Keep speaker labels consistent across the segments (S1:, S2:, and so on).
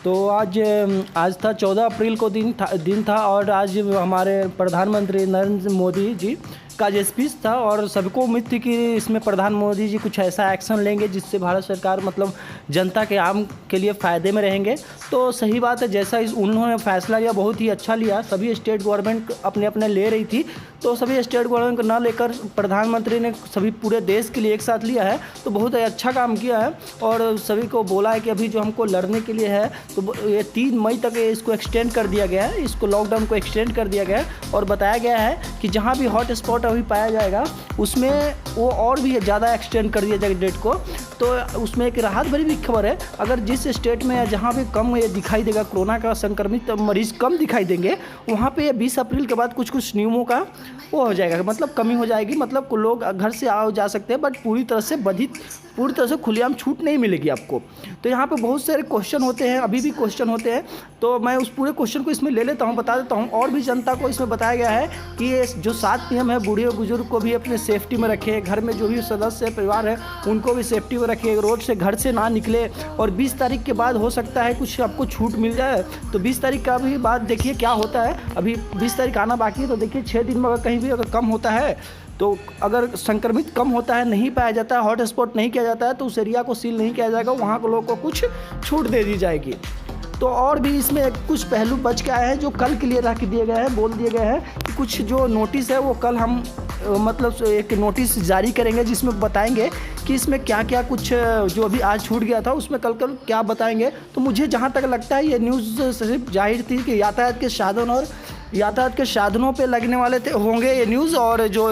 S1: तो आज था 14 अप्रैल को दिन था और आज हमारे प्रधानमंत्री नरेंद्र मोदी जी का आज स्पीच था और सबको उम्मीद थी कि इसमें प्रधान मोदी जी कुछ ऐसा एक्शन लेंगे जिससे भारत सरकार मतलब जनता के आम के लिए फ़ायदे में रहेंगे। तो सही बात है, जैसा उन्होंने फैसला लिया बहुत ही अच्छा लिया। सभी स्टेट गवर्नमेंट अपने अपने ले रही थी, तो सभी स्टेट गवर्नमेंट को ना लेकर प्रधानमंत्री ने सभी पूरे देश के लिए एक साथ लिया है, तो बहुत अच्छा काम किया है। और सभी को बोला है कि अभी जो हमको लड़ने के लिए है तो ये 3 मई तक इसको एक्सटेंड कर दिया गया है, इसको लॉकडाउन को एक्सटेंड कर दिया गया है और बताया गया है कि जहाँ भी हॉट स्पॉट अभी पाया जाएगा उसमें वो और भी ज़्यादा एक्सटेंड कर दिया जाएगा डेट को। तो उसमें एक राहत भरी भी खबर है, अगर जिस स्टेट में जहाँ भी कम ये दिखाई देगा कोरोना का संक्रमित मरीज कम दिखाई देंगे, वहाँ पे 20 अप्रैल के बाद कुछ नियमों का वो हो जाएगा, मतलब कमी हो जाएगी, मतलब लोग घर से आ जा सकते हैं, बट पूरी तरह से खुलेआम छूट नहीं मिलेगी आपको। तो यहाँ पे बहुत सारे क्वेश्चन होते हैं, अभी भी क्वेश्चन होते हैं, तो मैं उस पूरे क्वेश्चन को इसमें ले लेता हूँ, बता देता हूँ। और भी जनता को इसमें बताया गया है कि ये जो 7 नियम है, बूढ़े और बुजुर्ग को भी अपने सेफ्टी में रखें, घर में जो भी सदस्य है परिवार है उनको भी सेफ्टी में रखें, रोड से घर से ना निकले। और 20 तारीख के बाद हो सकता है कुछ आपको छूट मिल जाए, तो 20 तारीख का भी बात देखिए क्या होता है। अभी 20 तारीख आना बाकी है, तो देखिए 6 दिन में अगर कहीं भी अगर कम होता है, तो अगर संक्रमित कम होता है, नहीं पाया जाता है, हॉट स्पॉट नहीं किया जाता है, तो उस एरिया को सील नहीं किया जाएगा, वहाँ के लोगों को कुछ छूट दे दी जाएगी। तो और भी इसमें कुछ पहलू बच के आए हैं जो कल के लिए रख दिए गए हैं, बोल दिए गए हैं कि कुछ जो नोटिस है वो कल हम मतलब एक नोटिस जारी करेंगे जिसमें बताएंगे कि इसमें क्या क्या कुछ जो अभी आज छूट गया था उसमें कल क्या बताएंगे। तो मुझे जहाँ तक लगता है ये न्यूज़ सिर्फ जाहिर थी कि यातायात के साधनों पे लगने वाले होंगे ये न्यूज़, और जो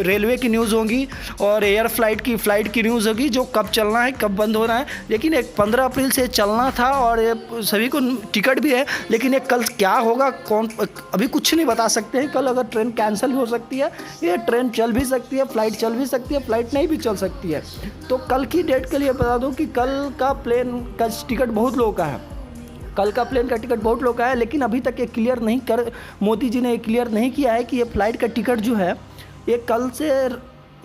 S1: रेलवे की न्यूज़ होंगी और फ्लाइट की न्यूज़ होगी जो कब चलना है कब बंद होना है। लेकिन एक 15 अप्रैल से चलना था और ये सभी को टिकट भी है, लेकिन ये कल क्या होगा कौन अभी कुछ नहीं बता सकते हैं। कल अगर ट्रेन कैंसिल हो सकती है, ये ट्रेन चल भी सकती है, फ्लाइट चल भी सकती है, फ्लाइट नहीं भी चल सकती है। तो कल की डेट के लिए बता दूँ कि कल का प्लेन का टिकट बहुत लोगों का है, कल का प्लेन का टिकट बहुत लोग का है, लेकिन अभी तक ये मोदी जी ने क्लियर नहीं किया है कि ये फ्लाइट का टिकट जो है ये कल से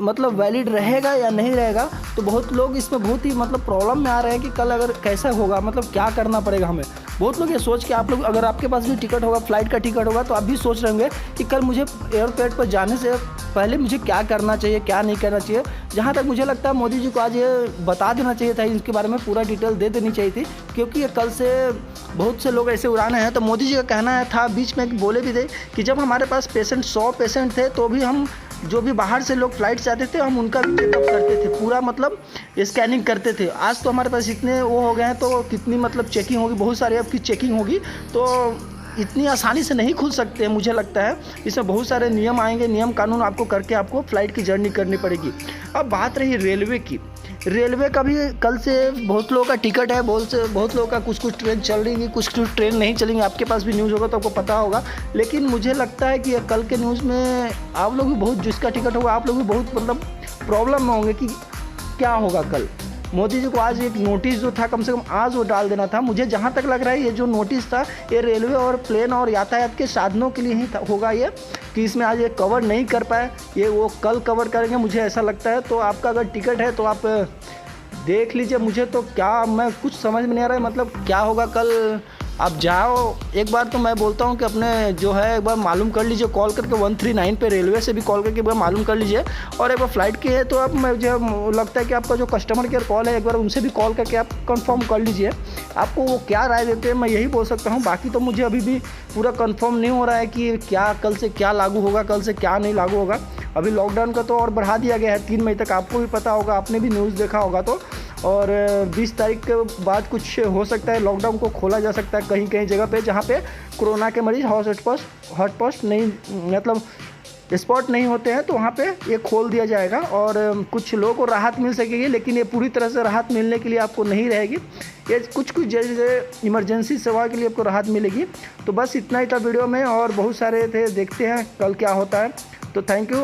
S1: मतलब वैलिड रहेगा या नहीं रहेगा। तो बहुत लोग इसमें बहुत ही मतलब प्रॉब्लम में आ रहे हैं कि कल अगर कैसा होगा, मतलब क्या करना पड़ेगा हमें। बहुत लोग ये सोच के, आप लोग अगर आपके पास भी टिकट होगा, फ्लाइट का टिकट होगा, तो आप भी सोच रहे होंगे कि कल मुझे एयरपोर्ट पर जाने से पहले मुझे क्या करना चाहिए क्या नहीं करना चाहिए। जहाँ तक मुझे लगता है मोदी जी को आज ये बता देना चाहिए था, इसके बारे में पूरा डिटेल दे देनी चाहिए थी, क्योंकि ये कल से बहुत से लोग ऐसे उड़ाने हैं। तो मोदी जी का कहना था, बीच में बोले भी थे कि जब हमारे पास 100 पेशेंट थे तो भी हम जो भी बाहर से लोग फ्लाइट से आते थे हम उनका भी चेकअप करते थे, पूरा मतलब स्कैनिंग करते थे। आज तो हमारे पास इतने वो हो गए हैं, तो कितनी मतलब चेकिंग होगी, बहुत सारे ऐप की चेकिंग होगी, तो इतनी आसानी से नहीं खुल सकते हैं। मुझे लगता है इसमें बहुत सारे नियम आएंगे, नियम कानून आपको करके आपको फ़्लाइट की जर्नी करनी पड़ेगी। अब बात रही रेलवे की, रेलवे का भी कल से बहुत लोगों का टिकट है, बहुत लोगों का कुछ ट्रेन चल रही है, कुछ ट्रेन नहीं चलेंगी। आपके पास भी न्यूज़ होगा तो आपको पता होगा, लेकिन मुझे लगता है कि कल के न्यूज़ में आप लोग भी बहुत, जिसका टिकट होगा आप लोग भी बहुत मतलब प्रॉब्लम में होंगे कि क्या होगा कल। मोदी जी को आज एक नोटिस जो था कम से कम आज वो डाल देना था। मुझे जहाँ तक लग रहा है ये जो नोटिस था ये रेलवे और प्लेन और यातायात के साधनों के लिए ही होगा, ये कि इसमें आज ये कवर नहीं कर पाए, ये वो कल कवर करेंगे, मुझे ऐसा लगता है। तो आपका अगर टिकट है तो आप देख लीजिए। मुझे तो मैं कुछ समझ में नहीं आ रहा है, मतलब क्या होगा कल। आप जाओ एक बार, तो मैं बोलता हूँ कि अपने जो है एक बार मालूम कर लीजिए, कॉल करके 139 पे रेलवे से भी कॉल करके एक बार मालूम कर लीजिए। और एक बार फ्लाइट की है तो आप मुझे लगता है कि आपका जो कस्टमर केयर कॉल है एक बार उनसे भी कॉल करके आप कंफर्म कर लीजिए, आपको वो क्या राय देते हैं, मैं यही बोल सकता हूँ। बाकी तो मुझे अभी भी पूरा कंफर्म नहीं हो रहा है कि क्या कल से क्या लागू होगा, कल से क्या नहीं लागू होगा। अभी लॉकडाउन का तो और बढ़ा दिया गया है 3 मई तक, आपको भी पता होगा, आपने भी न्यूज़ देखा होगा। तो और 20 तारीख के बाद कुछ हो सकता है, लॉकडाउन को खोला जा सकता है कहीं कहीं जगह पे जहाँ पे कोरोना के मरीज हॉटस्पॉट नहीं मतलब स्पॉट नहीं होते हैं, तो वहाँ पे ये खोल दिया जाएगा और कुछ लोगों को राहत मिल सकेगी। लेकिन ये पूरी तरह से राहत मिलने के लिए आपको नहीं रहेगी, ये कुछ जैसे इमरजेंसी सेवा के लिए आपको राहत मिलेगी। तो बस इतना ही था वीडियो में, और बहुत सारे थे, देखते हैं कल क्या होता है। तो थैंक यू।